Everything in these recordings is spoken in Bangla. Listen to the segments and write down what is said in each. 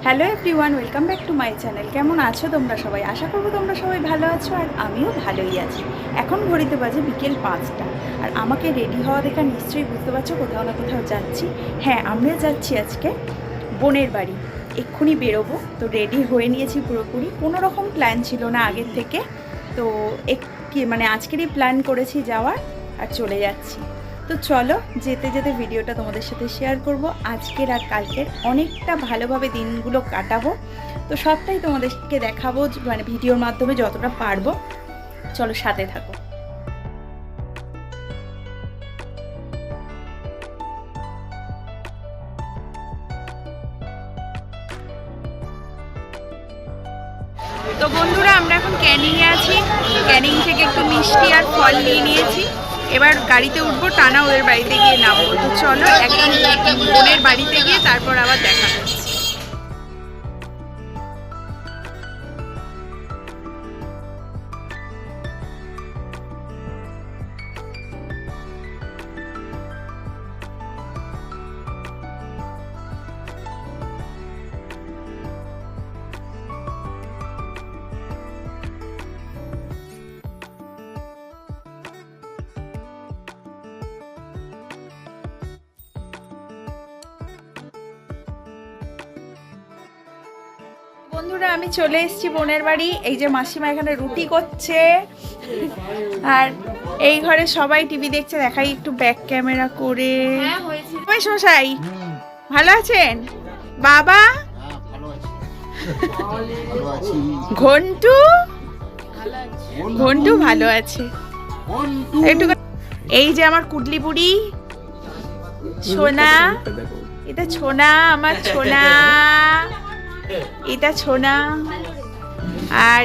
Hello everyone, welcome back to my channel. কেমন আছো তোমরা সবাই? আশা করবো তোমরা সবাই ভালো আছো, আর আমিও ভালোই আছি। এখন ঘড়িতে বাজে বিকেল 5টা, আর আমাকে রেডি হওয়া দেখা নিশ্চয়ই বুঝতে পারছো কোথাও না কোথাও যাচ্ছি। হ্যাঁ, আমরা যাচ্ছি আজকে বোনের বাড়ি, এক্ষুনি বেরোবো। তো রেডি হয়ে নিয়েছি পুরোপুরি, কোনো রকম প্ল্যান ছিল না আগের থেকে। তো আজকেরই প্ল্যান করেছি যাওয়ার, আর চলে যাচ্ছি। তো চলো, যেতে যেতে ভিডিওটা তোমাদের সাথে শেয়ার করব। আজকের আর কালকের অনেকটা ভালোভাবে দিনগুলো কাটাবো, তো সবটাই তোমাদেরকে দেখাবো, ভিডিওর মাধ্যমে যতটা পারবো। চলো, সাথে থাকো। তো বন্ধুরা, আমরা এখন ক্যানিংয়ে আছি। ক্যানিং থেকে একটু মিষ্টি আর ফল নিয়ে নিয়েছি। এবার গাড়িতে উঠবো, টানা ওদের বাড়িতে গিয়ে নামবো। তো চলো, একদম বোনের বাড়িতে গিয়ে তারপর আবার দেখা করছি। বন্ধুরা, আমি চলে এসেছি বোনের বাড়ি। এই যে মাসিমা এখানে রুটি করছে, আর এই ঘরে সবাই টিভি দেখছে। দেখাই একটু ব্যাক ক্যামেরা করে। মশাই ভালো আছেন? বাবা, ঘন্টু ঘন্টু ভালো আছে একটু। এই যে আমার কুডলি বুড়ি সোনা, এটা ছোনা, আমার ছোনা, এটা ছোনা। আর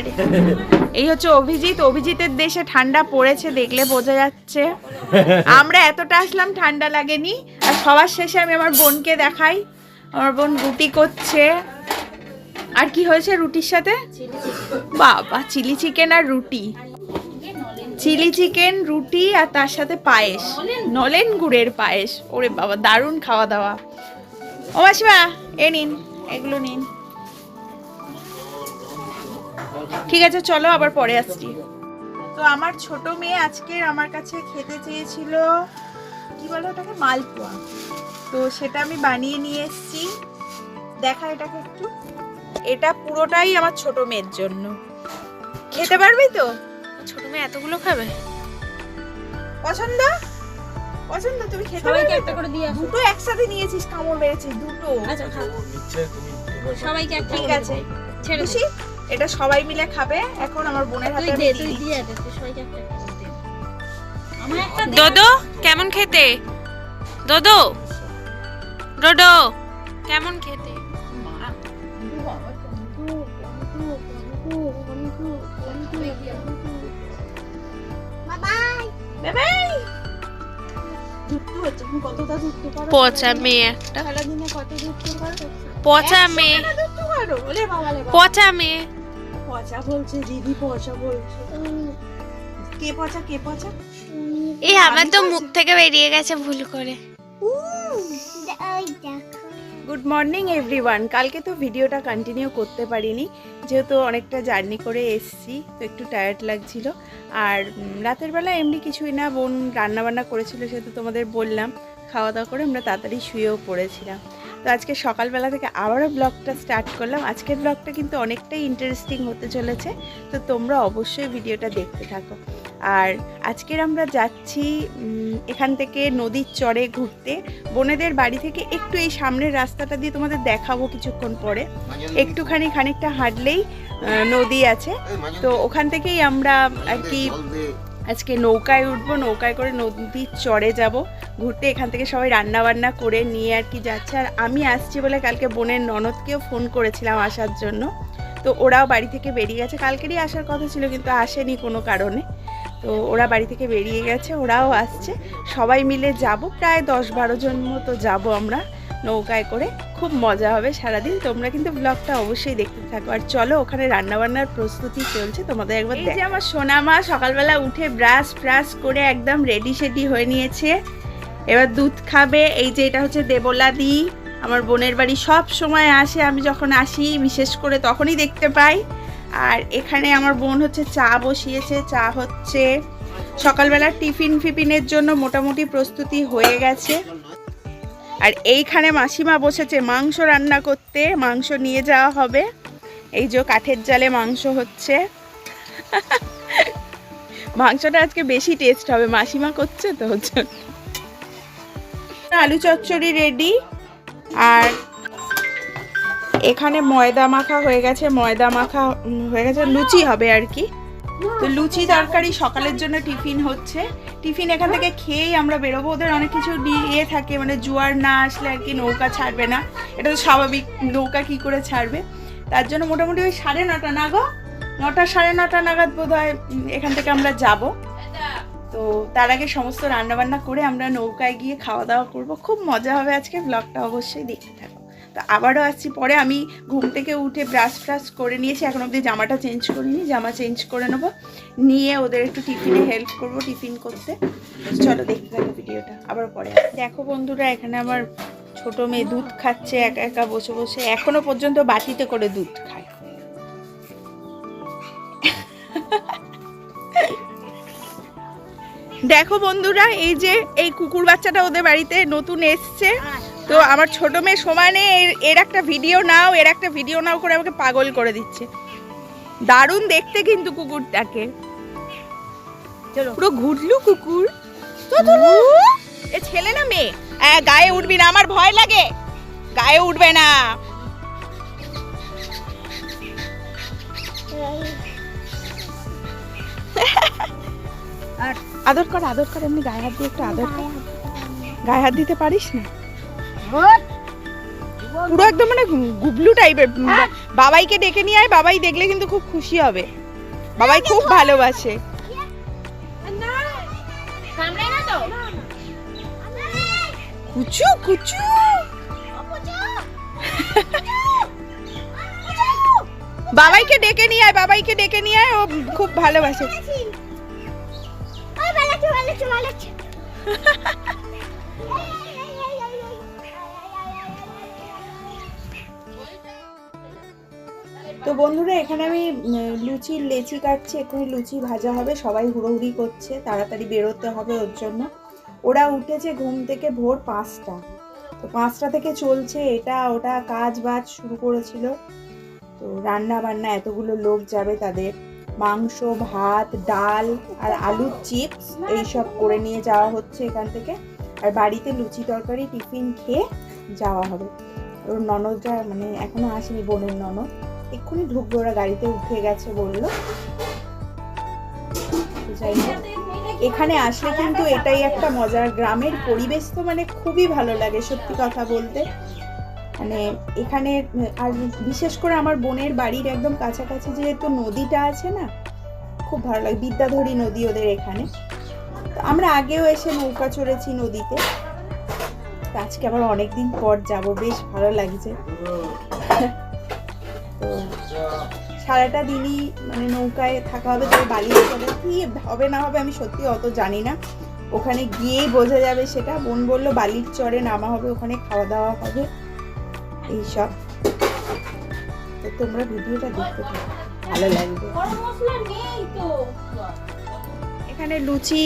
এই হচ্ছে অভিজিৎ। অভিজিতের দেশে ঠান্ডা পড়েছে, দেখলে বোঝা যাচ্ছে। আমরা এতটা আসলাম, ঠান্ডা লাগেনি। আর সবার শেষে আমি আমার বোনকে দেখাই। আমার বোন রুটি করছে। আর কি হয়েছে রুটির সাথে? বাবা, চিলি চিকেন আর রুটি, চিলি চিকেন রুটি, আর তার সাথে পায়েস, নলেন গুড়ের পায়েস। ওরে বাবা, দারুণ খাওয়া দাওয়া। ও মাসিমা, এ নিন, এগুলো নিন। ঠিক আছে, চলো, আবার পরে আসছি। তো আমার ছোট মেয়ে আজকে আমার কাছে খেতে চেয়েছিল, কি বলো ওটাকে, মালপোয়া। তো সেটা আমি বানিয়ে নিয়ে এসেছি। দেখা এটাকে একটু। এটা পুরোটাই আমার ছোট মেয়ের জন্য। খেতে পারবি তো? ছোট মেয়ে এতগুলো খাবে? পছন্দ পছন্দ, তুমি খেতে পারবে? একটা করে দিয়ে আসো। দুটো একসাথে নিয়েছিস, কামড় মেরেছিস দুটো। আচ্ছা, খাও সবাইকে একটা। ঠিক আছে, ছেড়ে দিই। এটা সবাই মিলে খাবে। এখন আমার বোনের হাতে দে, তুই দিয়ে দে, সবাইকে একটা দে। আমার একটা দে। দোদো কেমন খেতে? দোদো, ডোডো কেমন খেতে? পচা মেয়ে একটা, পচা মেয়ে, পচা মেয়ে, পচা বলছে দিদি, পচা বলছে। কে পচা, কে পচা? এই আমার তো মুখ থেকে বেরিয়ে গেছে ভুল করে। Good morning everyone. কালকে তো ভিডিওটা কন্টিনিউ করতে পারিনি, যেহেতু অনেকটা জার্নি করে এসেছি, তো একটু টায়ার্ড লাগছিল। আর রাতের বেলা এমনি কিছুই না, বোন রান্নাবান্না করেছিল, সেহেতু তোমাদের বললাম। খাওয়া দাওয়া করে আমরা তাড়াতাড়ি শুয়েও পড়েছিলাম। তো আজকে সকালবেলা থেকে আবারও ব্লগটা স্টার্ট করলাম। আজকের ব্লগটা কিন্তু অনেকটাই ইন্টারেস্টিং হতে চলেছে, তো তোমরা অবশ্যই ভিডিওটা দেখতে থাকো। আর আজকের আমরা যাচ্ছি এখান থেকে নদীর চরে ঘুরতে। বোনেদের বাড়ি থেকে একটু এই সামনের রাস্তাটা দিয়ে তোমাদের দেখাবো কিছুক্ষণ পরে। একটুখানি খানিকটা হাঁটলেই নদী আছে, তো ওখান থেকেই আমরা আর কি আজকে নৌকায় উঠবো। নৌকায় করে নদীর চরে যাব ঘুরতে। এখান থেকে সবাই রান্না বান্না করে নিয়ে আর কি যাচ্ছে। আর আমি আসছি বলে কালকে বোনের ননদকেও ফোন করেছিলাম আসার জন্য, তো ওরাও বাড়ি থেকে বেরিয়ে গেছে। কালকেরই আসার কথা ছিল, কিন্তু আসেনি কোনো কারণে। তো ওরা বাড়ি থেকে বেরিয়ে গেছে, ওরাও আসছে। সবাই মিলে যাব, প্রায় 10-12 জন মতো যাব আমরা নৌকায় করে। খুব মজা হবে সারাদিন। তোমরা কিন্তু ব্লগটা অবশ্যই দেখতে থাকো। আর চলো, ওখানে রান্নাবান্নার প্রস্তুতি চলছে, তোমাদের একবার এই যে আমার সোনা মা সকালবেলা উঠে ব্রাশ করে একদম রেডি সেডি হয়ে নিয়েছে। এবার দুধ খাবে। এই যে এটা হচ্ছে দেবলা দি, আমার বোনের বাড়ি সব সময় আসে, আমি যখন আসি বিশেষ করে তখনই দেখতে পাই। আর এখানে আমার বোন হচ্ছে চা বসিয়েছে, চা হচ্ছে। সকালবেলার টিফিন ফিফিনের জন্য মোটামুটি প্রস্তুতি হয়ে গেছে। আর এইখানে মাসিমা বসেছে মাংস রান্না করতে, মাংস নিয়ে যাওয়া হবে। এই যে কাঠের জালে মাংস হচ্ছে। মাংসটা আজকে বেশি টেস্ট হবে, মাসিমা করছে তো হচ্ছে। আলু চচ্চড়ি রেডি। আর এখানে ময়দা মাখা হয়ে গেছে, লুচি হবে আর কি। তো লুচি তরকারি সকালের জন্য টিফিন হচ্ছে। টিফিন এখান থেকে খেয়েই আমরা বেরোবো। ওদের অনেক কিছু নিয়ে থাকে, মানে জোয়ার না আসলে আর কি নৌকা ছাড়বে না, এটা তো স্বাভাবিক, নৌকা কি করে ছাড়বে। তার জন্য মোটামুটি ওই 9:30 না গো, 9টা 9:30 নাগাদ বোধ হয় এখান থেকে আমরা যাব। তো তার আগে সমস্ত রান্নাবান্না করে আমরা নৌকায় গিয়ে খাওয়া দাওয়া করব। খুব মজা হবে আজকে, ব্লগটা অবশ্যই দেখতে থাকো। তো আবারও আসছি পরে। আমি ঘুম থেকে উঠে ব্রাশ করে নিয়েছি, এখন অবধি জামাটা চেঞ্জ করিনি, জামা চেঞ্জ করে নেবো, নিয়ে ওদের একটু টিফিনে হেল্প করব, টিফিন করতে। চলো দেখতে থাকো ভিডিওটা, আবার পরে। দেখো বন্ধুরা, এখানে আমার ছোট মেয়ে দুধ খাচ্ছে একা একা বসে বসে, এখনো পর্যন্ত বাটিতে করে দুধ খায়। দেখো বন্ধুরা, এই যে এই কুকুর বাচ্চাটা ওদের বাড়িতে নতুন এসছে। তো আমার ছোট মেয়ে সমানে এর একটা ভিডিও নাও, এর একটা ভিডিও নাও করে আমাকে পাগল করে দিচ্ছে। দারুণ দেখতে কিন্তু কুকুরটাকে, পুরো ঘুরলু কুকুর। এ ছেলে না মেয়ে? গায়ে উঠবি না, আমার ভয় লাগে, গায়ে উঠবে না। আদর কর, আদর কর, এমনি গায়ে হাত দিয়ে একটু আদর কর। গায়ে হাত দিতে পারিস না? পুরো একদম মানে গুবলু টাইপের। বাবাইকে ডেকে নিয়ে আয়, বাবাই দেখলে কিন্তু খুব খুশি হবে, বাবাই খুব ভালোবাসে। কুচু কুচু বাবাইকে ডেকে নিয়ে আয়, বাবাইকে ডেকে নিয়ে আয়, ও খুব ভালোবাসে। তো বন্ধুরা, এখানে আমি লেচি কাটছি, এখানে লুচি ভাজা হবে। সবাই হুড়োহুড়ি করছে, তাড়াতাড়ি বেরোতে হবে ওর জন্য। ওরা উঠেছে ঘুম থেকে ভোর 5টা, তো 5টা থেকে চলছে এটা ওটা কাজ বাজ শুরু করেছিল। তো রান্না বান্না, এতগুলো লোক যাবে, তাদের মাংস, ভাত, ডাল আর আলুর চিপস এইসব করে নিয়ে যাওয়া হচ্ছে এখান থেকে। আর বাড়িতে লুচি তরকারি টিফিন খেয়ে যাওয়া হবে। ওর ননদরা মানে এখনো আসেনি, বোনের ননদ, এক্ষুনি ঢুকবে, ওরা গাড়িতে উঠে গেছে বললো। যাই হোক, এখানে আসলে কিন্তু এটাই একটা মজার, গ্রামের পরিবেশ তো মানে খুবই ভালো লাগে সত্যি কথা বলতে। মানে এখানে আর বিশেষ করে আমার বোনের বাড়ির একদম কাছাকাছি যেহেতু নদীটা আছে না, খুব ভালো লাগে। বিদ্যাধরী নদী ওদের এখানে। তো আমরা আগেও এসে নৌকা চড়েছি নদীতে, আজকে আবার অনেকদিন পর যাব, বেশ ভালো লাগছে। তো সারাটা দিনই মানে নৌকায় থাকা হবে, তবে বালির চরে কি হবে না হবে আমি সত্যি অত জানি না, ওখানে গিয়েই বোঝা যাবে সেটা। বোন বললো বালির চরে নামা হবে, ওখানে খাওয়া দাওয়া হবে এইসব। তো তোমরা ভিডিওটা দেখতে থাকো, ভালো লাগবে। এখানে লুচি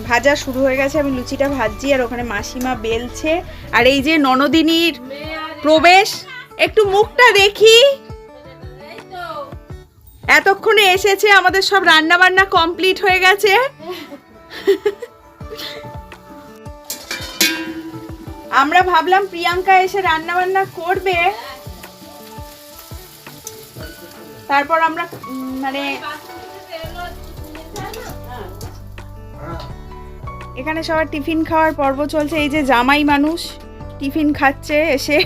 ভাজা শুরু হয়ে গেছে, আমি লুচিটা ভাজছি আর ওখানে মাসিমা বেলছে। আর এই যে ননদিনীর প্রবেশ, একটু মুখটা দেখি। এতক্ষণে এসেছে, আমাদের সব রান্না বান্না কমপ্লিট হয়ে গেছে। আমরা ভাবলাম প্রিয়াঙ্কা এসে রান্না বান্না করবে, তারপর আমরা মানে এখানে সবার টিফিন খাওয়ার পর্ব চলছে। এই যে জামাই মানুষ টিফিন খাচ্ছে এসে।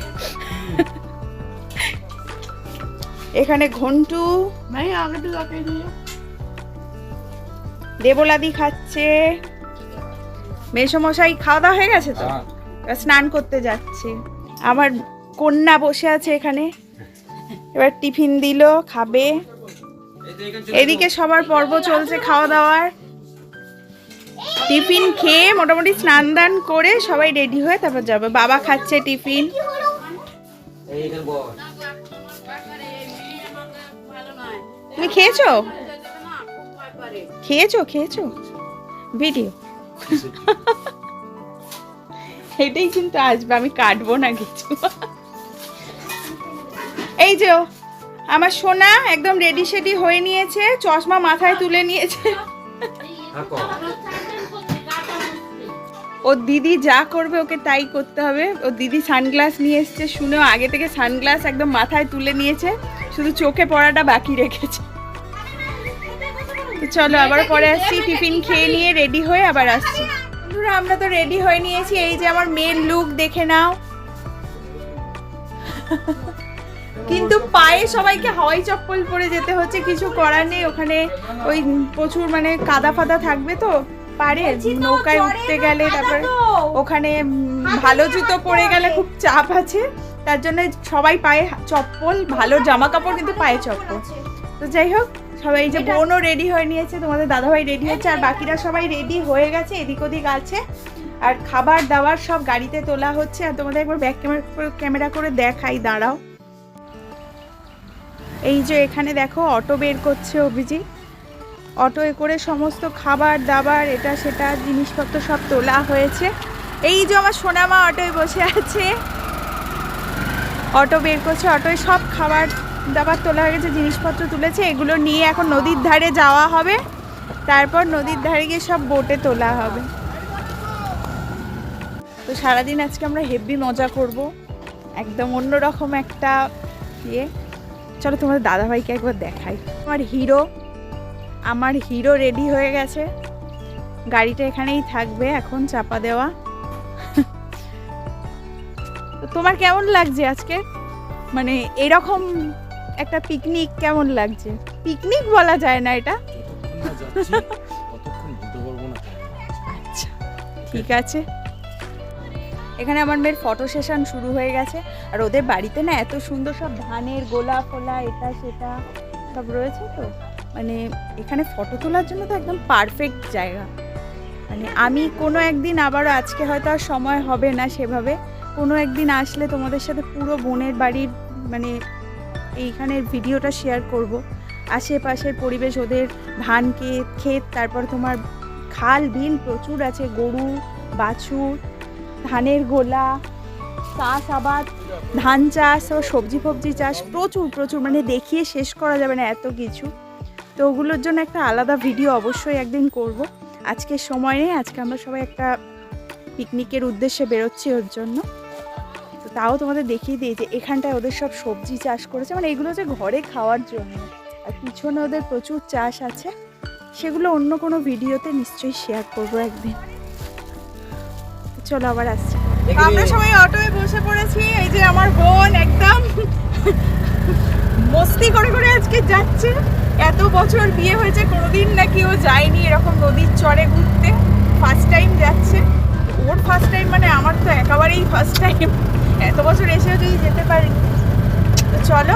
এখানে ঘন্টু দেবলাদি খাচ্ছে, মেসমশাই খাওয়া দাওয়া হয়ে গেছে, তো স্নান করতে যাচ্ছে। আমার কন্যা বসে আছে এখানে, এবার টিফিন দিল, খাবে। এদিকে সবার পর্ব চলছে খাওয়া দাওয়ার। টিফিন খেয়ে মোটামুটি স্নান দান করে সবাই রেডি হয়ে তারপর যাবে। বাবা খাচ্ছে টিফিন, তুমি খেয়েছো খেয়েছো খেয়েছো ভিডিও এটাই কিন্তু আসবে, আমি কাটবো না কিছু। এই যে আমার সোনা একদম রেডি শেডি হয়ে নিয়েছে, চশমা মাথায় তুলে নিয়েছে। ও দিদি যা করবে ওকে তাই করতে হবে। ও দিদি সানগ্লাস নিয়ে এসছে, শুনেও আগে থেকে সানগ্লাস একদম মাথায় তুলে নিয়েছে, শুধু চোখে পড়াটা বাকি রেখেছে। তো চলো আবার পরে আসছি, টিফিন খেয়ে নিয়ে রেডি হয়ে আবার আসছি। বন্ধুরা আমরা তো রেডি হয়ে নিয়েছি, এই যে আমার মেয়ের লুক দেখে নাও। কিন্তু পায়ে সবাইকে হাওয়াই চপ্পল পরে যেতে হচ্ছে, কিছু করার নেই। ওখানে ওই প্রচুর মানে কাদা ফাদা থাকবে তো পারে, নৌকায় উঠতে গেলে তারপর ওখানে ভালো জুতো পরে গেলে খুব চাপ আছে, তার জন্য সবাই পায়ে চপ্পল, ভালো জামা কাপড় কিন্তু পায়ে চপ্পল। তো যাই হোক, সবাই এই যে বোনও রেডি হয়ে নিয়েছে, তোমাদের দাদাভাই রেডি হচ্ছে, আর বাকিরা সবাই রেডি হয়ে গেছে, এদিক ওদিক আছে। আর খাবার দাবার সব গাড়িতে তোলা হচ্ছে। আর তোমাদের একবার ব্যাক ক্যামেরা করে দেখাই, দাঁড়াও। এই যে এখানে দেখো অটো বের করছে অভিজিৎ, অটোয় করে সমস্ত খাবার দাবার এটা সেটা জিনিসপত্র সব তোলা হয়েছে। এই যে আমার সোনামা অটোয় বসে আছে, অটো বের করছে, অটোয় সব খাবার দাবার তোলা হয়ে গেছে, জিনিসপত্র তুলেছে। এগুলো নিয়ে এখন নদীর ধারে যাওয়া হবে, তারপর নদীর ধারে গিয়ে সব বোটে তোলা হবে। তো সারাদিন আজকে আমরা হেভি মজা করব, একদম অন্যরকম একটা ইয়ে। চলো তোমাদের দাদাভাইকে একবার দেখাই। আমার হিরো রেডি হয়ে গেছে, গাড়িটা এখানেই থাকবে এখন চাপা দেওয়া। তোমার কেমন লাগছে আজকে, মানে এরকম একটা পিকনিক কেমন লাগছে? পিকনিক বলা যায় না এটা। আচ্ছা ঠিক আছে। এখানে আমার মেয়ের ফটো সেশন শুরু হয়ে গেছে, আর ওদের বাড়িতে না এত সুন্দর সব ধানের গোলা ফোলা এটা সেটা সব রয়েছে, তো মানে এখানে ফটো তোলার জন্য তো একদম পারফেক্ট জায়গা। মানে আমি কোনো একদিন, আবারও আজকে হয়তো আর সময় হবে না সেভাবে, কোনো একদিন আসলে তোমাদের সাথে পুরো বোনের বাড়ির মানে এইখানের ভিডিওটা শেয়ার করব। আশেপাশের পরিবেশ, ওদের ধান ক্ষেত, তারপর তোমার খাল বিল প্রচুর আছে, গরু বাছুর, ধানের গোলা, চাষাবাদ, ধান চাষ ও সবজি ফবজি চাষ, প্রচুর প্রচুর, মানে দেখিয়ে শেষ করা যাবে না এত কিছু। তো ওগুলোর জন্য একটা আলাদা ভিডিও অবশ্যই একদিন করব। আজকে সময় নেই, আজকে আমরা সবাই একটা পিকনিকের উদ্দেশ্যে বেরোচ্ছি ওর জন্য। তো তাও তোমাদের দেখিয়ে দিই যে এখানটায় ওদের সব সবজি চাষ করেছে, মানে এগুলো হচ্ছে ঘরে খাওয়ার জন্য, আর পিছনে ওদের প্রচুর চাষ আছে, সেগুলো অন্য কোনো ভিডিওতে নিশ্চয়ই শেয়ার করবো একদিন। চলো আবার আসছি। আমরা সবাই অটোয় বসে পড়েছি, এই যে আমার বোন একদম মস্তি করে করে আজকে যাচ্ছে। এত বছর বিয়ে হয়েছে, কোনোদিন নাকি ও যায়নি এরকম নদীর চরে ঘুরতে, ফার্স্ট টাইম যাচ্ছে। ওর ফার্স্ট টাইম মানে আমার তো একেবারেই ফার্স্ট টাইম, এত বছর এসেও যদি যেতে পারিনি। তো চলো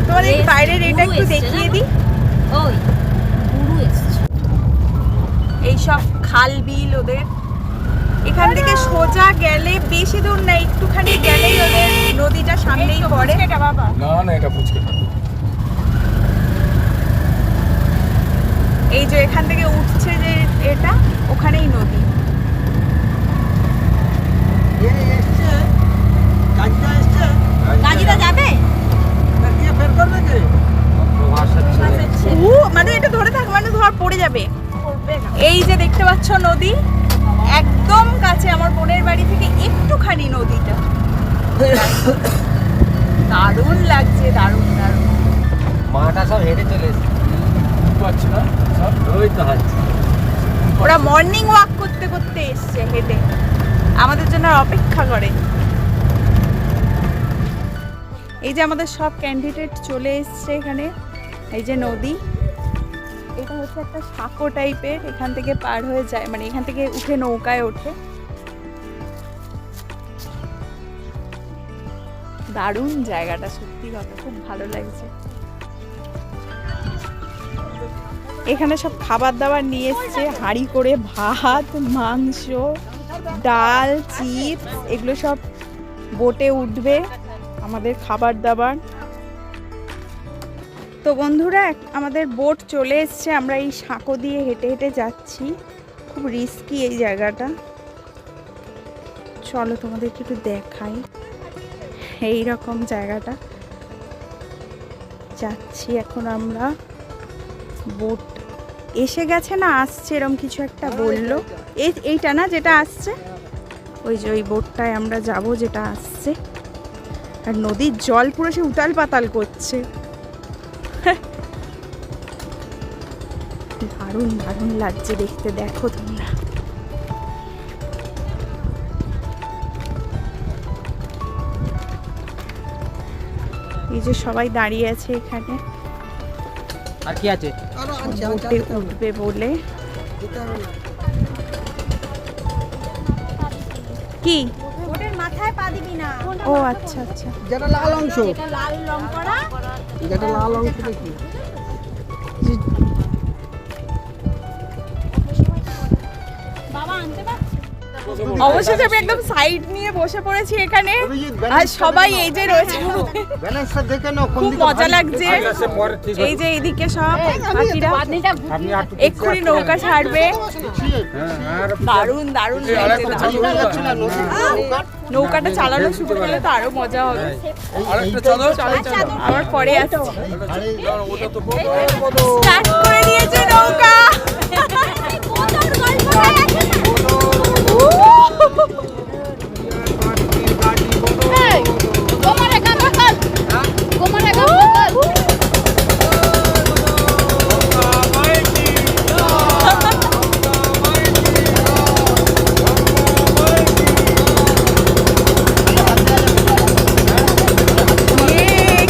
তোমাদের বাইরের এটা একটু দেখিয়ে দিই। এইসব খাল বিল ওদের, এখান থেকে সোজা গেলে বেশি দূর না, একটুখানি গেলেই ওদের নদীটা সামনেই পড়ে। এই যে এখান থেকে উঠছে যে এটা, ওখানেই নদী। যাবে মানে এটা ধরে থাক, মানে ধর পড়ে যাবে। এই যে দেখতে পাচ্ছ নদী, একদম কাছে আমার বোনের বাড়ি থেকে একটুখানি নদীটা। দারুণ লাগছে, দারুণ দারুণ। মাটা সব হেঁটে চলে এসেছে, ওরা মর্নিং ওয়াক করতে করতে এসছে হেঁটে, আমাদের জন্য অপেক্ষা করে। এই যে আমাদের সব ক্যান্ডিডেট চলে এসছে এখানে। এই যে নদী, এটা হচ্ছে একটা সাঁকো টাইপের, এখান থেকে পার হয়ে যায়, মানে এখান থেকে উঠে নৌকায় ওঠে। দারুণ জায়গাটা, সত্যি কথা খুব ভালো লাগছে। এখানে সব খাবার দাবার নিয়ে এসছে, হাঁড়ি করে ভাত, মাংস, ডাল, চিপস, এগুলো সব বোটে উঠবে। আমাদের খাবার দাবার। তো বন্ধুরা আমাদের বোট চলে এসছে, আমরা এই সাঁকো দিয়ে হেঁটে হেঁটে যাচ্ছি। খুব রিস্কি এই জায়গাটা, চলো তোমাদেরকে একটু দেখাই। এই রকম জায়গাটা যাচ্ছি এখন আমরা। বোট এসে গেছে না আসছে এরকম কিছু একটা বললো, এইটা না যেটা আসছে, ওই যে ওই বোটটায় আমরা যাব যেটা আসছে। আর নদীর জল পুরো সে উতাল পাতাল করছে। দারুণ দারুণ লাগছে দেখতে, দেখো তোমরা। এই যে সবাই দাঁড়িয়ে আছে এখানে, আর কি আছে? বোটে উঠবে বলে। কি বোটের মাথায় পা দিবি না। ও আচ্ছা আচ্ছা, যেটা লাল অংশ, এটা লাল রং করা। যেটা লাল অংশ দেখি। বাবা আনতে পারছে? অবশেষে আমি একদম সাইড নিয়ে বসে পড়েছি এখানে, আর সবাই এই যে রয়েছে, ব্যালেন্সটা দেখে নাও কোন খুব দিকে মজা লাগছে। এই যে এইদিকে সব পাখিরা এক্ষুনি নৌকা ছাড়বে। দারুণ দারুণ লাগছে। নৌকাটা চালানো শুরু করলে তো আরো মজা হবে। চলো চলো, আবার পরে আসছি। স্টার্ট করে দিয়েছে নৌকা।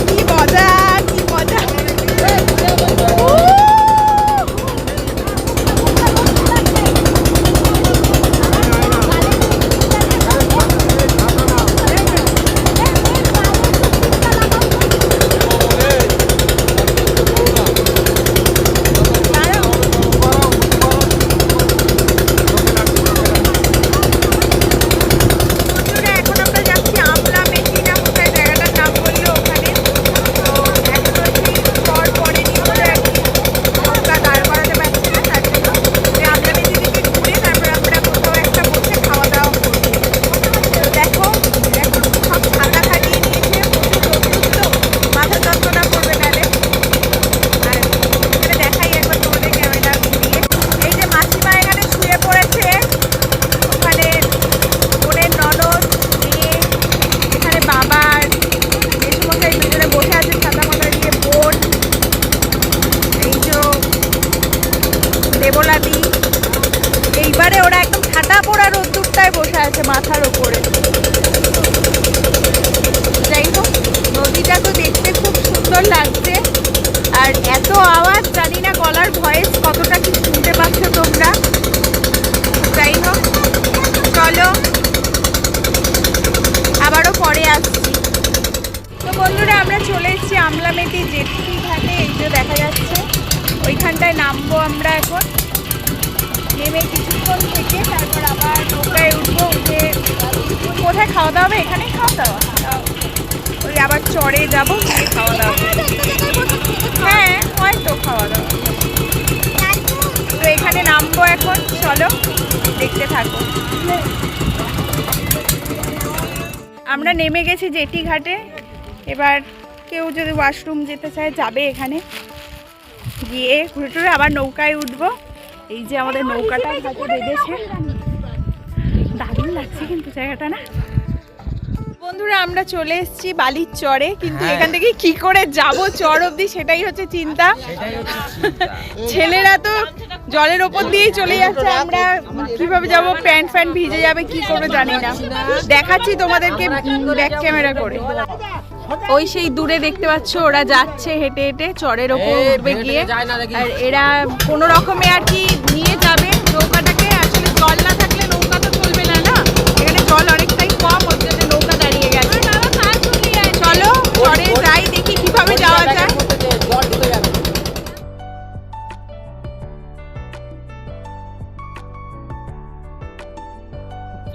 কি মজা কি মজা। এখন আমরা যাচ্ছি আমলা মেটি না কোথায় জায়গাটার নাম বললো ওখানে। তো এখনো সেই ঝড় পড়েনি বলে আর কি নৌকা দাঁড় করাতে পারছি না, তার জন্য ওই আমলা মেটি থেকে ঘুরে তারপর আমরা কোথাও একটা বসে খাওয়া দাওয়া করবো। তো দেখো এখন সব ছাতা খাটিয়ে নিয়েছে, প্রচুর রোদ্দুর তো মাথা যন্ত্রণা করবে নালে। আর এখানে দেখাই একবার তোমাদের ক্যামেরা ঘুরিয়ে, এই যে মাসিমা এখানে শুয়ে পড়েছে, ওখানে বোনের ননদ মেয়ে, এখানে বাবার মেসুমশাই দুজনে বসে আছে ছাতা মাথা দিয়ে। বোন এই যে দেবলাদি, এইবারে ওরা একদম ঠাটা পড়া রোদ্দুরটায় বসে আছে মাথার ওপরে। যাই হোক, নদীটা তো দেখতে খুব সুন্দর লাগছে, আর এত আওয়াজ জানি না গলার ভয়েস কতটা কি শুনতে পাচ্ছ তোমরা। যাই হোক চলো আবারও পরে আসছি। তো বন্ধুরা আমরা চলে এসেছি আমলামেটি জেটি ঘাটে, এই যে দেখা যাচ্ছে ওইখানটায় নামবো আমরা এখন। নেমে কিছুক্ষণ থেকে তারপর আবার নৌকায় উঠবো, উঠে কোথায় খাওয়া দাওয়া হবে, এখানে খাওয়া দাওয়া, ওই আবার চড়ে যাবো, গিয়ে খাওয়া দাওয়া করবো। হ্যাঁ হয়তো খাওয়া দাওয়া। তো এখানে নামবো এখন, চলো দেখতে থাকো। আমরা নেমে গেছি জেটি ঘাটে, এবার কেউ যদি ওয়াশরুম যেতে চায় যাবে এখানে, গিয়ে ঘুরে টুরে আবার নৌকায় উঠবো। এই যে আমাদের নৌকাটা ঘাটে বেঁধেছে, দারুণ লাগছে কিন্তু জায়গাটা না। বন্ধুরা আমরা চলে এসেছি বালির চরে, কিন্তু এখান থেকে কি করে যাব চর অবধি সেটাই হচ্ছে চিন্তা। ছেলেরা তো জলের ওপর দিয়েই চলে যাচ্ছে, আমরা কিভাবে যাব, প্যান্ট ফ্যান্ট ভিজে যাবে কি করবো জানি না। দেখাচ্ছি তোমাদেরকে ব্যাক ক্যামেরা করে। ওই সেই দূরে দেখতে পাচ্ছ ওরা যাচ্ছে হেঁটে হেঁটে চরের ওপর উঠবে গিয়ে, আর এরা কোনো রকমে আর কি নিয়ে যাবে নৌকাটাকে। আসলে জল না থাকলে নৌকা তো চলবে না, না এখানে জল অনেকটাই কম, ওর জন্য নৌকা দাঁড়িয়ে গেছে। চলো চরে যাই, দেখি কিভাবে যাওয়া যায়।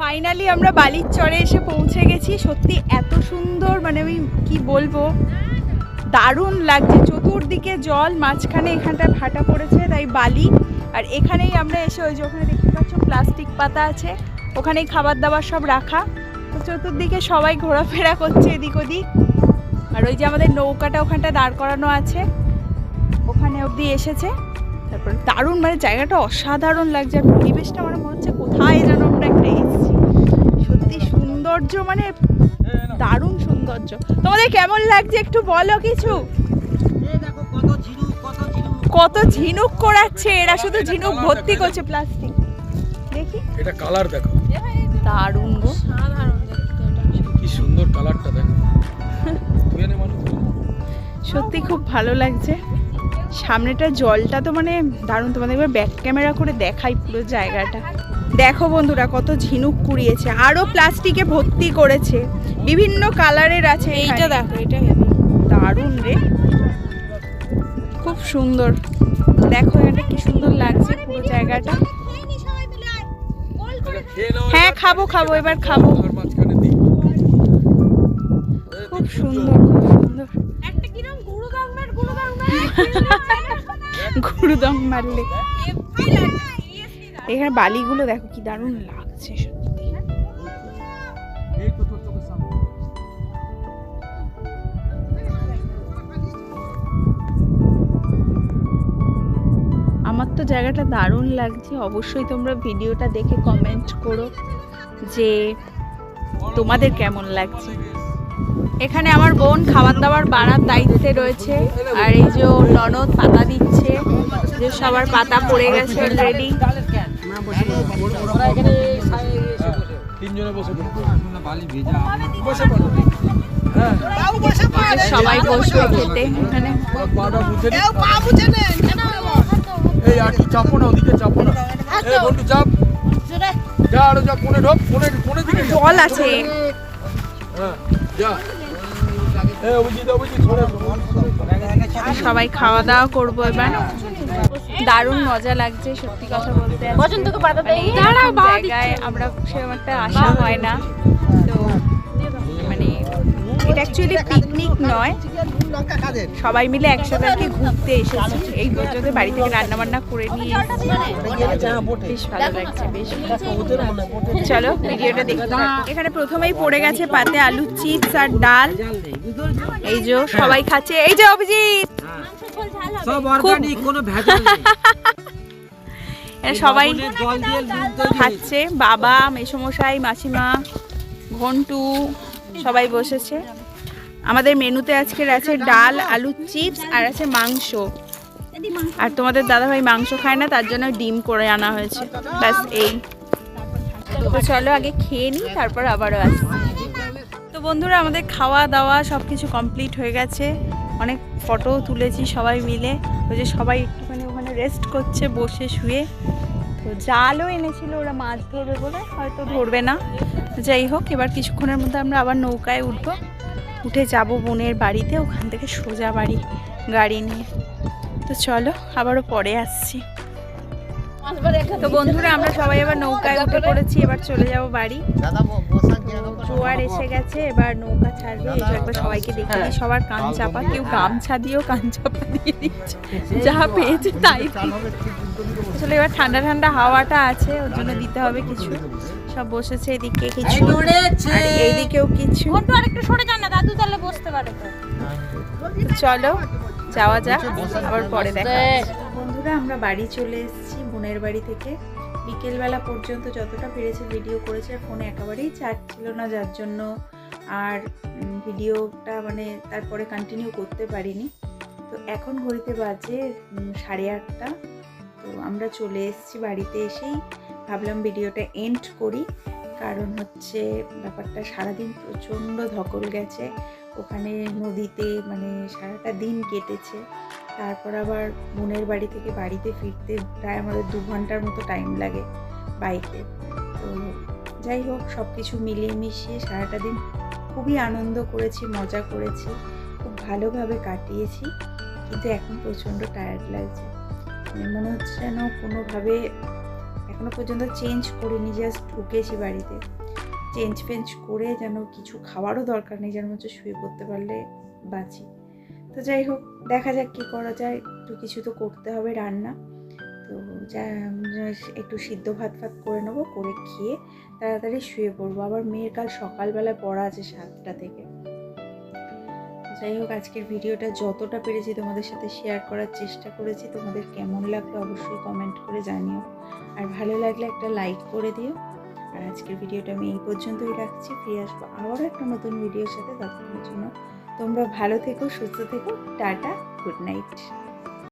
ফাইনালি আমরা বালির চরে এসে পৌঁছে গেছি। সত্যি এত সুন্দর, মানে আমি কি বলবো, দারুণ লাগছে। চতুর্দিকে জল, মাঝখানে এখানটায় ভাটা পড়েছে, তাই বালি। আর এখানেই আমরা এসে ওই যে ওখানে দেখতে পাচ্ছ প্লাস্টিক পাতা আছে, ওখানেই খাবার দাবার সব রাখা। তো চতুর্দিকে সবাই ঘোরাফেরা করছে এদিক ওদিক। আর ওই যে আমাদের নৌকাটা ওখানটা দাঁড় করানো আছে, ওখানে অবধি এসেছে। তারপর দারুণ, মানে জায়গাটা অসাধারণ লাগছে। আর পরিবেশটা আমার মনে হচ্ছে কোথায় যেন আমরা একটা এসেছি। সত্যি সৌন্দর্য, মানে দারুণ সৌন্দর্য। তোমাদের কেমন লাগছে একটু বলো কিছু। কত ঝিনুক করাচ্ছে এরা, শুধু ঝিনুক ভর্তি করছে প্লাস্টিক। দেখি এটা কালার দেখো, দারুণ গো, কি সুন্দর কালারটা দেখো। সত্যি খুব ভালো লাগছে। সামনেটা জলটা তো মানে দারুণ। তোমাদের এবার ব্যাক ক্যামেরা করে দেখাই পুরো জায়গাটা। দেখো বন্ধুরা কত ঝিনুক কুড়িয়েছে, আরো প্লাস্টিকে ভর্তি করেছে, বিভিন্ন কালারের আছে। এইটা দেখো, এটা দারুণ রে, খুব সুন্দর। দেখো এটা কি সুন্দর লাগছে পুরো জায়গাটা। হ্যাঁ খাবো খাবো, এবার খাবো। খুব সুন্দর, খুব সুন্দর। গুরুদং মারলে এখানে বালিগুলো দেখো কি দারুণ লাগছে সত্যি। আমার তো জায়গাটা দারুণ লাগছে। অবশ্যই তোমরা ভিডিওটা দেখে কমেন্ট করো যে তোমাদের কেমন লাগছে। এখানে আমার বোন খাবার দাবার বাড়ার দায়িত্বে রয়েছে। আর এই যে ওর ননদ পাতা দিচ্ছে, যে সবার পাতা পড়ে গেছে অলরেডি। সবাই বসবে খেতে এখানে। এই আর চাপো না, ওদিকে চাপো না। এই বন্ধু চাপ, যা আরো যা, কোণে ঢোক, কোণে দিকে জল আছে। হ্যাঁ যা। এই অভিজিৎ সরে। সবাই খাওয়া দাওয়া করবো এবার। দারুণ মজা লাগছে সত্যি কথা বলতে। জায়গায় আমরা সেরকম একটা আসা হয় না, তো মানে এটা অ্যাকচুয়ালি পিকনিক নয়, সবাই মিলে একসাথে আর কি ঘুরতে এসেছি। এই পর্যন্ত বাড়ি থেকে রান্না বান্না করে নিয়ে এসেছি। বেশ ভালো লাগছে, বেশ। চলো ভিডিওটা দেখতে থাকো। এখানে প্রথমেই পড়ে গেছে পাতে আলু চিপস আর ডাল। এই যে সবাই খাচ্ছে। এই যে অভিজিৎ, সব অর্গানিক, কোনো ভেজাল নেই। সবাই খাচ্ছে, বাবা, মেসোমশাই, মাসিমা, ঘন্টু সবাই বসেছে। আমাদের মেনুতে আজকের আছে ডাল, আলু চিপস আর আছে মাংস। আর তোমাদের দাদাভাই মাংস খায় না, তার জন্য ডিম করে আনা হয়েছে, ব্যাস এই। তো চলো আগে খেয়ে নিই, তারপর আবারও আসি। তো বন্ধুরা আমাদের খাওয়া দাওয়া সব কিছু কমপ্লিট হয়ে গেছে। অনেক ফটোও তুলেছি সবাই মিলে। ওই যে সবাই একটুখানি ওখানে রেস্ট করছে বসে শুয়ে। তো জালও এনেছিল ওরা মাছ ধরবে বলে, হয়তো ধরবে না। যাই হোক, এবার কিছুক্ষণের মধ্যে আমরা আবার নৌকায় উঠবো, উঠে যাব বোনের বাড়িতে, ওখান থেকে সোজা বাড়ি গাড়ি নিয়ে। তো চলো আবারও পরে আসছি। তো বন্ধুরা আমরা সবাই এবার নৌকায় উঠে পড়েছি, এবার চলে যাব বাড়ি। জোয়ার এসে গেছে, এবার নৌকা ছাড়বে। এই যে একবার সবাইকে দেখে দিই, সবার কান চাপা, কেউ গামছা দিয়েও কান চাপা দিয়ে দিচ্ছে, যা পেয়েছে তাই। আসলে এবার ঠান্ডা ঠান্ডা হাওয়াটা আছে, ওর জন্য দিতে হবে কিছু। সব বসেছে এদিকে কিছু, আর এইদিকেও কিছু। আরেকটু সরে যান না, দাদু তাহলে বসতে পারে তো। চলো যাওয়া যাক, আবার পরে দেখা হচ্ছে। বন্ধুরা আমরা বাড়ি চলে এসেছি বোনের বাড়ি থেকে। বিকেলবেলা পর্যন্ত যতটা পেরেছি ভিডিও করেছে, ফোনে একেবারেই চার্জ ছিল না, যার জন্য আর ভিডিওটা মানে তারপরে কন্টিনিউ করতে পারিনি। তো এখন ঘড়িতে বাজে 8:30। তো আমরা চলে এসেছি বাড়িতে। এসেই ভাবলাম ভিডিওটা এন্ড করি, কারণ হচ্ছে ব্যাপারটা সারাদিন প্রচণ্ড ধকল গেছে। ওখানে নদীতে মানে সারাটা দিন কেটেছে। তারপর আবার বোনের বাড়ি থেকে বাড়িতে ফিরতে প্রায় আমাদের 2 ঘন্টার মতো টাইম লাগে বাইকে। তো যাই হোক, সব কিছু মিলিয়ে মিশিয়ে সারাটা দিন খুবই আনন্দ করেছি, মজা করেছি, খুব ভালোভাবে কাটিয়েছি। কিন্তু এখন প্রচণ্ড টায়ার্ড লাগছে, মানে মনে হচ্ছে যেন কোনোভাবে এখনো পর্যন্ত চেঞ্জ করিনি, জাস্ট ঢুকেছি বাড়িতে। চেঞ্জ ফেঞ্জ করে যেন কিছু খাওয়ারও দরকার নেই, যেন হচ্ছে শুয়ে পড়তে পারলে বাঁচি। তো যাই হোক, দেখা যাক কী করা যায়, একটু কিছু তো করতে হবে রান্না। তো একটু সিদ্ধ ভাত করে নেবো, করে খেয়ে তাড়াতাড়ি শুয়ে পড়বো। আবার মেয়ের কাল সকালবেলায় পড়া আছে 7টা থেকে। যাই হোক, আজকের ভিডিওটা যতটা পেরেছি তোমাদের সাথে শেয়ার করার চেষ্টা করেছি। তোমাদের কেমন লাগলো অবশ্যই কমেন্ট করে জানিও, আর ভালো লাগলে একটা লাইক করে দিও। আর আজকের ভিডিওটা আমি এই পর্যন্তই রাখছি, ফিরে আসবো আবারও একটা নতুন ভিডিওর সাথে। ততক্ষণের জন্য তোমরা ভালো থেকো, সুস্থ থেকো, টাটা, গুড নাইট।